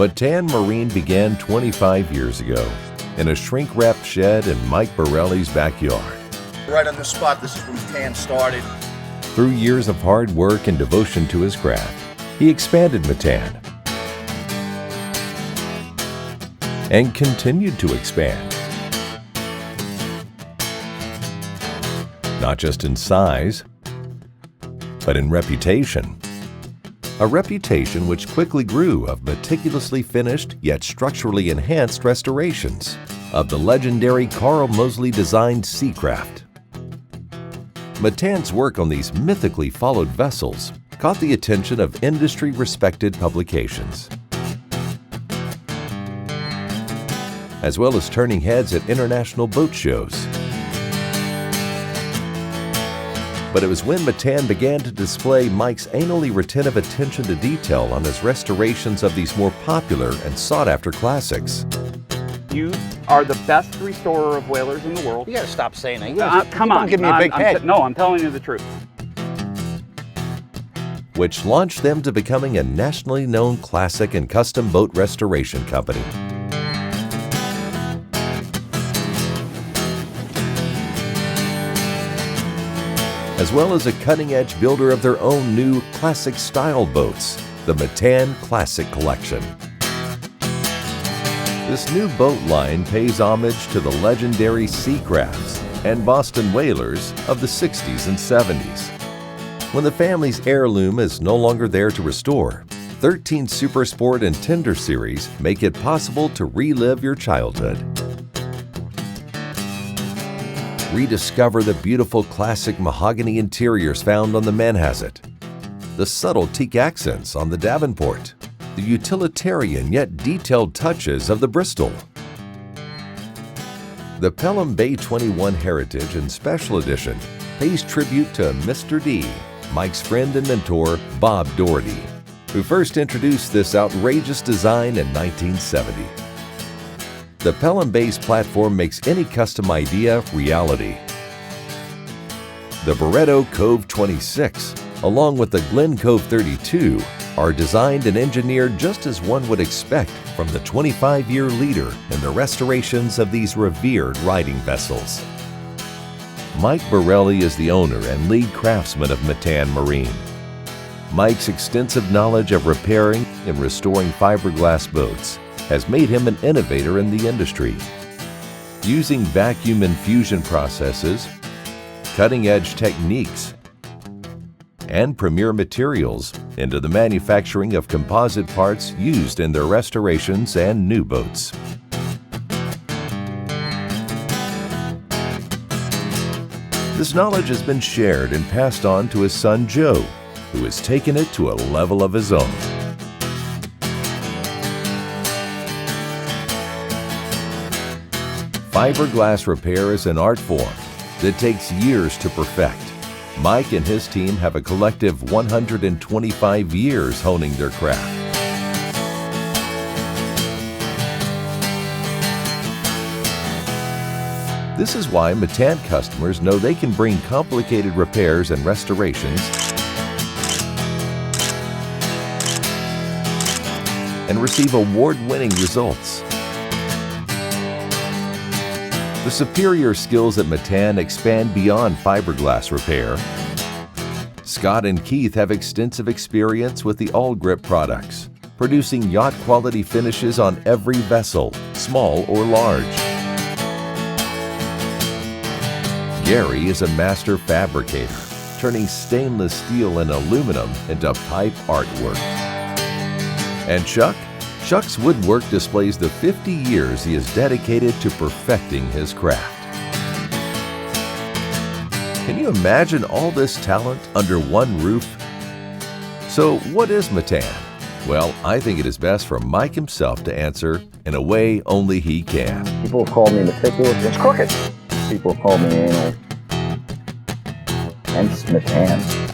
Metan Marine began 25 years ago in a shrink-wrapped shed in Mike Borelli's backyard. Right on the spot, this is when Metan started. Through years of hard work and devotion to his craft, he expanded Metan and continued to expand. Not just in size, but in reputation. A reputation which quickly grew of meticulously finished yet structurally enhanced restorations of the legendary Carl Moseley designed Seacraft. Metan's work on these mythically followed vessels caught the attention of industry-respected publications, as well as turning heads at international boat shows. But it was when Metan began to display Mike's anally retentive attention to detail on his restorations of these more popular and sought-after classics. You are the best restorer of whalers in the world. You gotta stop saying that. Come on. Give me a big head. No, I'm telling you the truth. Which launched them to becoming a nationally known classic and custom boat restoration company. As well as a cutting-edge builder of their own new classic-style boats, the Metan Classic Collection. This new boat line pays homage to the legendary Seacrafts and Boston whalers of the 60s and 70s. When the family's heirloom is no longer there to restore, 13 Super Sport and Tender series make it possible to relive your childhood. Rediscover the beautiful classic mahogany interiors found on the Manhasset, the subtle teak accents on the Davenport, the utilitarian yet detailed touches of the Bristol. The Pelham Bay 21 Heritage and Special Edition pays tribute to Mr. D, Mike's friend and mentor, Bob Doherty, who first introduced this outrageous design in 1970. The Pelham Bay's platform makes any custom idea reality. The Barretto Cove 26, along with the Glen Cove 32, are designed and engineered just as one would expect from the 25-year leader in the restorations of these revered riding vessels. Mike Borelli is the owner and lead craftsman of Metan Marine. Mike's extensive knowledge of repairing and restoring fiberglass boats has made him an innovator in the industry. Using vacuum infusion processes, cutting-edge techniques, and premier materials into the manufacturing of composite parts used in their restorations and new boats. This knowledge has been shared and passed on to his son Joe, who has taken it to a level of his own. Fiberglass repair is an art form that takes years to perfect. Mike and his team have a collective 125 years honing their craft. This is why Metan customers know they can bring complicated repairs and restorations and receive award-winning results. The superior skills at Metan expand beyond fiberglass repair. Scott and Keith have extensive experience with the All-Grip products, producing yacht-quality finishes on every vessel, small or large. Gary is a master fabricator, turning stainless steel and aluminum into pipe artwork. And Chuck's woodwork displays the 50 years he has dedicated to perfecting his craft. Can you imagine all this talent under one roof? So what is Metan? Well, I think it is best for Mike himself to answer in a way only he can. People call me meticulous. It's crooked. People call me anal. Hence Metan.